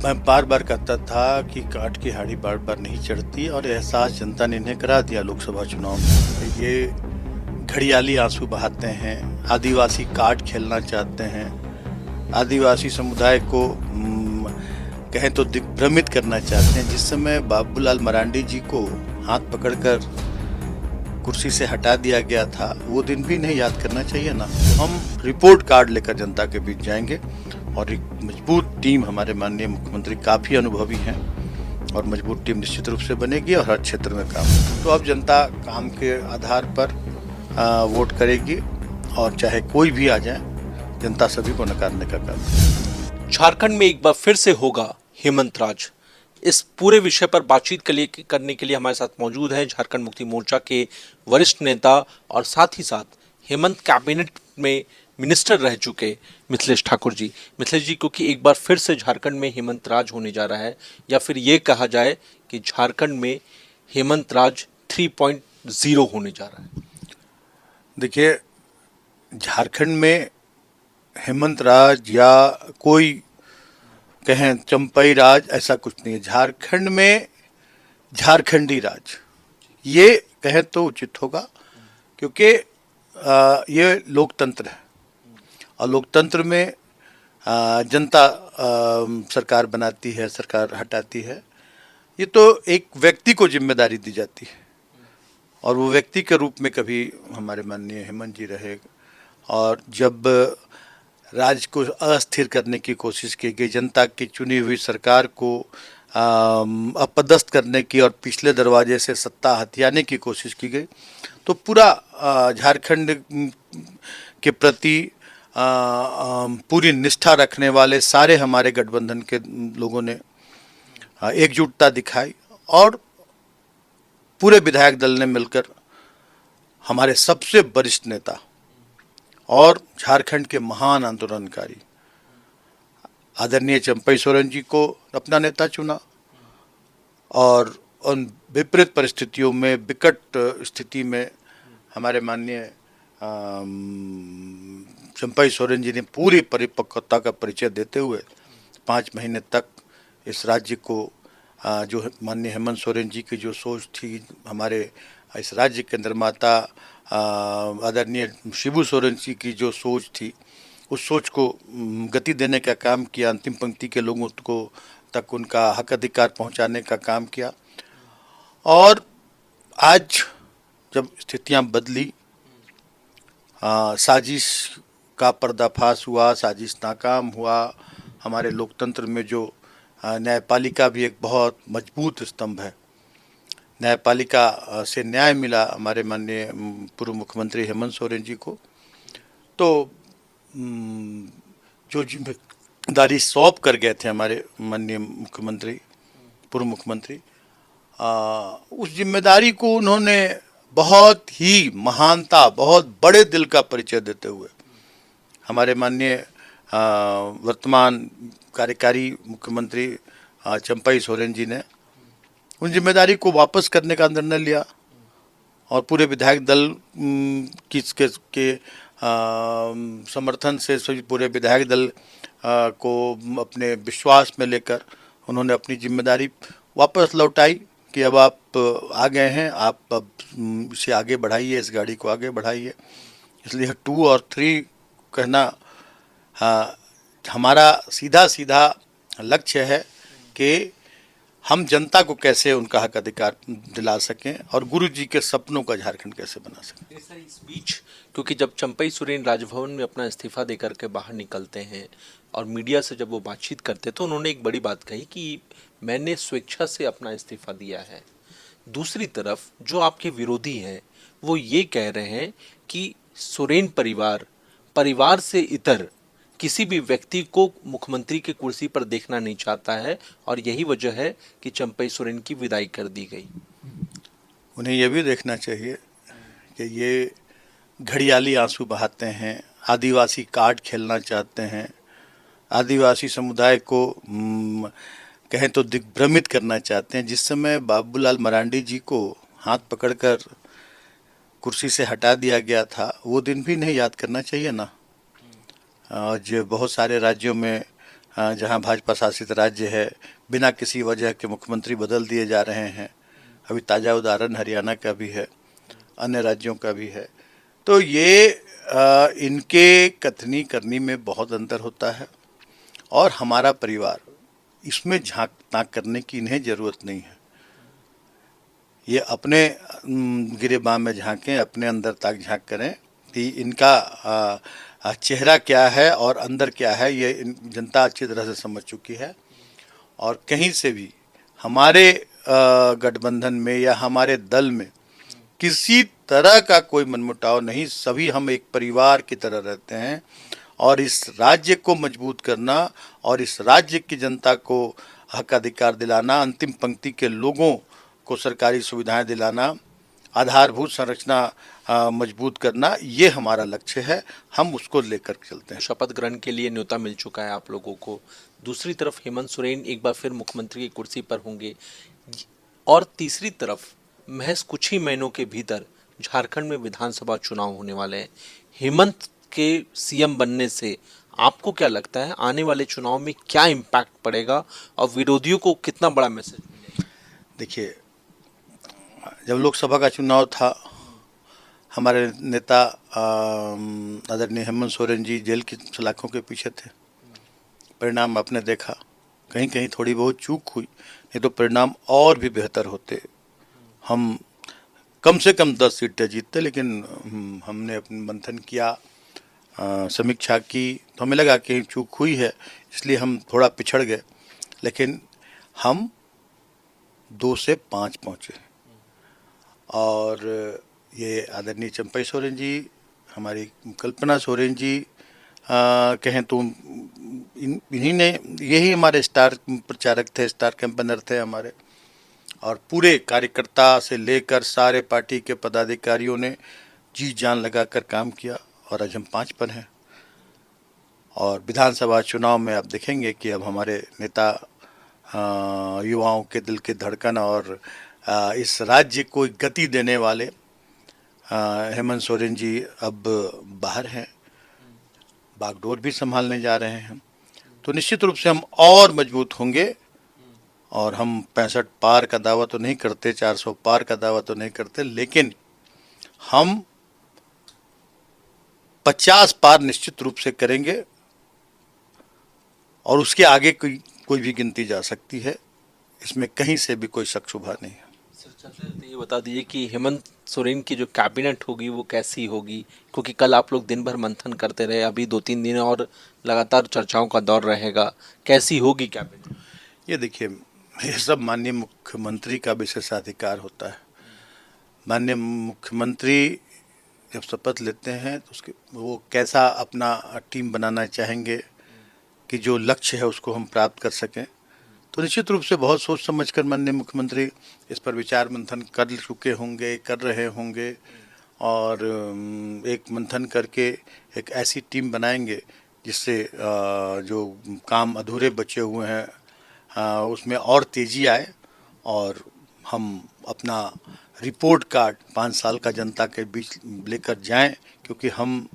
मैं बार बार कहता था कि काठ की हाड़ी बार बार नहीं चढ़ती, और एहसास जनता ने इन्हें करा दिया लोकसभा चुनाव में। ये घड़ियाली आंसू बहाते हैं, आदिवासी कार्ड खेलना चाहते हैं, आदिवासी समुदाय को कहें तो दिग्भ्रमित करना चाहते हैं। जिस समय बाबूलाल मरांडी जी को हाथ पकड़कर कुर्सी से हटा दिया गया था, वो दिन भी नहीं याद करना चाहिए ना। हम रिपोर्ट कार्ड लेकर जनता के बीच जाएंगे, और एक मजबूत टीम, हमारे माननीय मुख्यमंत्री काफ़ी अनुभवी हैं, और मजबूत टीम निश्चित रूप से बनेगी और हर क्षेत्र में काम। तो अब जनता काम के आधार पर वोट करेगी, और चाहे कोई भी आ जाए, जनता सभी को नकारने का काम। झारखंड में एक बार फिर से होगा हेमंत राज। इस पूरे विषय पर बातचीत करने के लिए हमारे साथ मौजूद हैं झारखंड मुक्ति मोर्चा के वरिष्ठ नेता और साथ ही साथ हेमंत कैबिनेट में मिनिस्टर रह चुके मिथिलेश ठाकुर जी। मिथिलेश जी, क्योंकि एक बार फिर से झारखंड में हेमंत राज होने जा रहा है, या फिर ये कहा जाए कि झारखंड में हेमंत राज 3.0 होने जा रहा है। देखिए, झारखंड में हेमंत राज या कोई कहें चंपई राज, ऐसा कुछ नहीं है। झारखंड में झारखंडी राज, ये कहें तो उचित होगा, क्योंकि ये लोकतंत्र है, और लोकतंत्र में जनता सरकार बनाती है, सरकार हटाती है। ये तो एक व्यक्ति को जिम्मेदारी दी जाती है, और वो व्यक्ति के रूप में कभी हमारे माननीय हेमंत जी रहे। और जब राज्य को अस्थिर करने की कोशिश की गई, जनता की चुनी हुई सरकार को अपदस्थ करने की और पिछले दरवाजे से सत्ता हथियाने की कोशिश की गई, तो पूरा झारखंड के प्रति पूरी निष्ठा रखने वाले सारे हमारे गठबंधन के लोगों ने एकजुटता दिखाई, और पूरे विधायक दल ने मिलकर हमारे सबसे वरिष्ठ नेता और झारखंड के महान आंदोलनकारी आदरणीय चंपई सोरेन जी को अपना नेता चुना, और उन विपरीत परिस्थितियों में, विकट स्थिति में हमारे माननीय चंपई सोरेन जी ने पूरी परिपक्वता का परिचय देते हुए 5 महीने तक इस राज्य को जो माननीय हेमंत सोरेन जी की जो सोच थी, हमारे इस राज्य के निर्माता आदरणीय शिबू सोरेन जी की जो सोच थी, उस सोच को गति देने का काम किया, अंतिम पंक्ति के लोगों को तक उनका हक अधिकार पहुंचाने का काम किया। और आज जब स्थितियां बदली, साजिश का पर्दाफाश हुआ, साजिश नाकाम हुआ, हमारे लोकतंत्र में जो न्यायपालिका भी एक बहुत मजबूत स्तंभ है, न्यायपालिका से न्याय मिला हमारे माननीय पूर्व मुख्यमंत्री हेमंत सोरेन जी को, तो जो जिम्मेदारी सौंप कर गए थे हमारे माननीय मुख्यमंत्री, पूर्व मुख्यमंत्री, उस जिम्मेदारी को उन्होंने बहुत ही महानता, बहुत बड़े दिल का परिचय देते हुए हमारे माननीय वर्तमान कार्यकारी मुख्यमंत्री चंपई सोरेन जी ने उन जिम्मेदारी को वापस करने का निर्णय लिया, और पूरे विधायक दल के समर्थन से सभी पूरे विधायक दल को अपने विश्वास में लेकर उन्होंने अपनी जिम्मेदारी वापस लौटाई कि अब आप आ गए हैं, आप अब इसे आगे बढ़ाइए, इस गाड़ी को आगे बढ़ाइए। इसलिए 2 और 3 कहना हमारा सीधा सीधा लक्ष्य है कि हम जनता को कैसे उनका हक अधिकार दिला सकें, और गुरु जी के सपनों का झारखंड कैसे बना सकें। इस बीच, क्योंकि जब चंपई सोरेन राजभवन में अपना इस्तीफा देकर के बाहर निकलते हैं और मीडिया से जब वो बातचीत करते, तो उन्होंने एक बड़ी बात कही कि मैंने स्वेच्छा से अपना इस्तीफा दिया है। दूसरी तरफ जो आपके विरोधी हैं, वो ये कह रहे हैं कि सोरेन परिवार से इतर किसी भी व्यक्ति को मुख्यमंत्री की कुर्सी पर देखना नहीं चाहता है, और यही वजह है कि चंपई सोरेन की विदाई कर दी गई। उन्हें यह भी देखना चाहिए कि ये घड़ियाली आंसू बहाते हैं, आदिवासी कार्ड खेलना चाहते हैं, आदिवासी समुदाय को कहें तो दिग्भ्रमित करना चाहते हैं। जिस समय बाबूलाल मरांडी जी को हाथ पकड़कर कुर्सी से हटा दिया गया था, वो दिन भी नहीं याद करना चाहिए ना। आज बहुत सारे राज्यों में जहां भाजपा शासित राज्य है, बिना किसी वजह के मुख्यमंत्री बदल दिए जा रहे हैं। अभी ताज़ा उदाहरण हरियाणा का भी है, अन्य राज्यों का भी है। तो ये इनके कथनी करनी में बहुत अंतर होता है, और हमारा परिवार इसमें झांक ताक करने की इन्हें ज़रूरत नहीं है। ये अपने गिरेबान में झांकें, अपने अंदर तक झांक करें कि इनका चेहरा क्या है और अंदर क्या है, ये जनता अच्छी तरह से समझ चुकी है। और कहीं से भी हमारे गठबंधन में या हमारे दल में किसी तरह का कोई मनमुटाव नहीं, सभी हम एक परिवार की तरह रहते हैं। और इस राज्य को मजबूत करना और इस राज्य की जनता को हक अधिकार दिलाना, अंतिम पंक्ति के लोगों को सरकारी सुविधाएं दिलाना, आधारभूत संरचना मजबूत करना, ये हमारा लक्ष्य है। हम उसको लेकर चलते हैं। शपथ ग्रहण के लिए न्योता मिल चुका है आप लोगों को। दूसरी तरफ हेमंत सोरेन एक बार फिर मुख्यमंत्री की कुर्सी पर होंगे, और तीसरी तरफ महज कुछ ही महीनों के भीतर झारखंड में विधानसभा चुनाव होने वाले हैं। हेमंत के सीएम बनने से आपको क्या लगता है आने वाले चुनाव में क्या इम्पैक्ट पड़ेगा और विरोधियों को कितना बड़ा मैसेज मिलेगा? देखिए, जब लोकसभा का चुनाव था, हमारे नेता आदरणीय हेमंत सोरेन जी जेल की सलाखों के पीछे थे। परिणाम आपने देखा, कहीं कहीं थोड़ी बहुत चूक हुई, नहीं तो परिणाम और भी बेहतर होते। हम कम से कम 10 सीटें जीतते, लेकिन हमने अपने मंथन किया, समीक्षा की, तो हमें लगा कि चूक हुई है, इसलिए हम थोड़ा पिछड़ गए। लेकिन हम 2 से 5 पहुँचे। और ये आदरणीय चंपई सोरेन जी, हमारी कल्पना सोरेन जी कहें तो इन्हीं ने, यही हमारे स्टार प्रचारक थे, स्टार कैंपेनर थे हमारे। और पूरे कार्यकर्ता से लेकर सारे पार्टी के पदाधिकारियों ने जी जान लगाकर काम किया, और आज हम 5 पर हैं। और विधानसभा चुनाव में आप देखेंगे कि अब हमारे नेता युवाओं के दिल की धड़कन और इस राज्य को गति देने वाले हेमंत सोरेन जी अब बाहर हैं, बागडोर भी संभालने जा रहे हैं। तो निश्चित रूप से हम और मजबूत होंगे। और हम 65 पार का दावा तो नहीं करते, 400 पार का दावा तो नहीं करते, लेकिन हम 50 पार निश्चित रूप से करेंगे। और उसके आगे कोई भी गिनती जा सकती है, इसमें कहीं से भी कोई शक शुबा नहीं है। सर, चलते चलते ये बता दीजिए कि हेमंत सोरेन की जो कैबिनेट होगी वो कैसी होगी, क्योंकि कल आप लोग दिन भर मंथन करते रहे, अभी 2-3 दिन और लगातार चर्चाओं का दौर रहेगा, कैसी होगी कैबिनेट? ये देखिए, ये सब माननीय मुख्यमंत्री का विशेषाधिकार होता है। माननीय मुख्यमंत्री जब शपथ लेते हैं तो उसके वो कैसा अपना टीम बनाना चाहेंगे कि जो लक्ष्य है उसको हम प्राप्त कर सकें, तो निश्चित रूप से बहुत सोच समझकर माननीय मुख्यमंत्री इस पर विचार मंथन कर चुके होंगे, कर रहे होंगे। और एक मंथन करके एक ऐसी टीम बनाएंगे जिससे जो काम अधूरे बचे हुए हैं उसमें और तेज़ी आए, और हम अपना रिपोर्ट कार्ड 5 साल का जनता के बीच लेकर जाएं। क्योंकि हम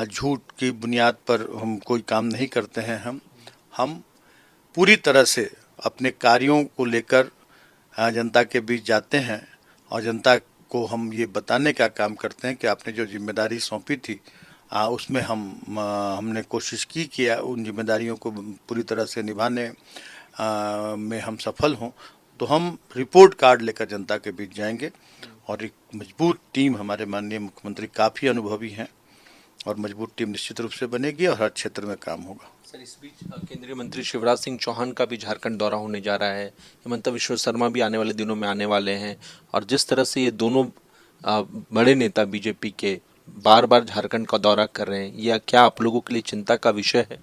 झूठ की बुनियाद पर हम कोई काम नहीं करते हैं। हम पूरी तरह से अपने कार्यों को लेकर जनता के बीच जाते हैं, और जनता को हम ये बताने का काम करते हैं कि आपने जो जिम्मेदारी सौंपी थी उसमें हमने कोशिश की कि उन जिम्मेदारियों को पूरी तरह से निभाने में हम सफल हों। तो हम रिपोर्ट कार्ड लेकर जनता के बीच जाएंगे, और एक मजबूत टीम, हमारे माननीय मुख्यमंत्री काफ़ी अनुभवी हैं, और मजबूत टीम निश्चित रूप से बनेगी और हर क्षेत्र में काम होगा। सर, इस बीच केंद्रीय मंत्री शिवराज सिंह चौहान का भी झारखंड दौरा होने जा रहा है, हिमंता बिश्व शर्मा भी आने वाले दिनों में आने वाले हैं, और जिस तरह से ये दोनों बड़े नेता बीजेपी के बार बार झारखंड का दौरा कर रहे हैं, यह क्या आप लोगों के लिए चिंता का विषय है?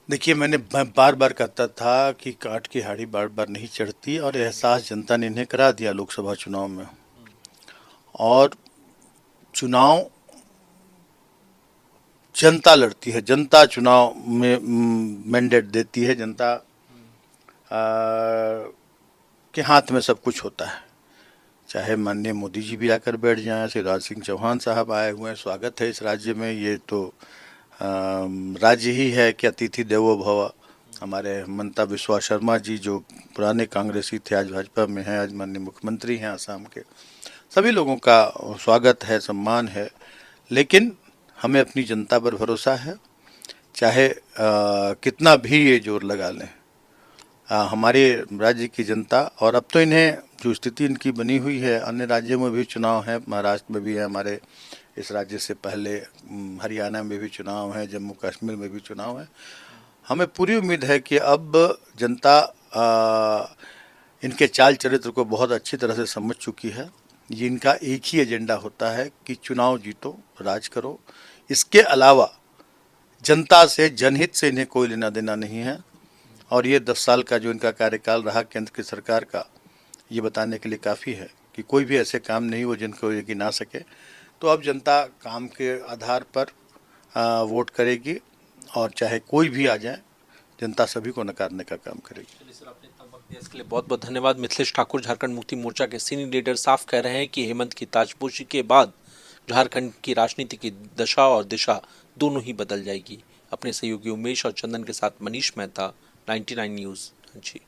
देखिए, मैंने बार बार कहता था कि काट की हाड़ी बार बार नहीं चढ़ती, और एहसास जनता ने इन्हें करा दिया लोकसभा चुनाव में। और चुनाव जनता लड़ती है, जनता चुनाव में मैंडेट देती है, जनता के हाथ में सब कुछ होता है। चाहे माननीय मोदी जी भी आकर बैठ जाएं, शिवराज सिंह चौहान साहब आए हुए हैं, स्वागत है इस राज्य में, ये तो राज्य ही है कि अतिथि देवो भव। हमारे हिमंता बिस्वा शर्मा जी जो पुराने कांग्रेसी थे, आज भाजपा में हैं, आज माननीय मुख्यमंत्री हैं असम के। सभी लोगों का स्वागत है, सम्मान है, लेकिन हमें अपनी जनता पर भरोसा है। चाहे कितना भी ये जोर लगा लें, हमारे राज्य की जनता, और अब तो इन्हें जो स्थिति इनकी बनी हुई है, अन्य राज्यों में भी चुनाव है, महाराष्ट्र में भी है, हमारे इस राज्य से पहले हरियाणा में भी चुनाव है, जम्मू कश्मीर में भी चुनाव है। हमें पूरी उम्मीद है कि अब जनता इनके चाल चरित्र को बहुत अच्छी तरह से समझ चुकी है। ये इनका एक ही एजेंडा होता है कि चुनाव जीतो, राज करो। इसके अलावा जनता से, जनहित से इन्हें कोई लेना देना नहीं है। और ये 10 साल का जो इनका कार्यकाल रहा केंद्र की सरकार का, ये बताने के लिए काफ़ी है कि कोई भी ऐसे काम नहीं हुए जिनको ये गिना सके। तो अब जनता काम के आधार पर वोट करेगी, और चाहे कोई भी आ जाए, जनता सभी को नकारने का काम करेगी। चलिए सर, आपने इतना वक्त दिया इसके लिए बहुत बहुत धन्यवाद। मिथिलेश ठाकुर, झारखंड मुक्ति मोर्चा के सीनियर लीडर, साफ कह रहे हैं कि हेमंत की ताजपोशी के बाद झारखंड की राजनीति की दशा और दिशा दोनों ही बदल जाएगी। अपने सहयोगी उमेश और चंदन के साथ मनीष मेहता, 99 न्यूज़, रांची।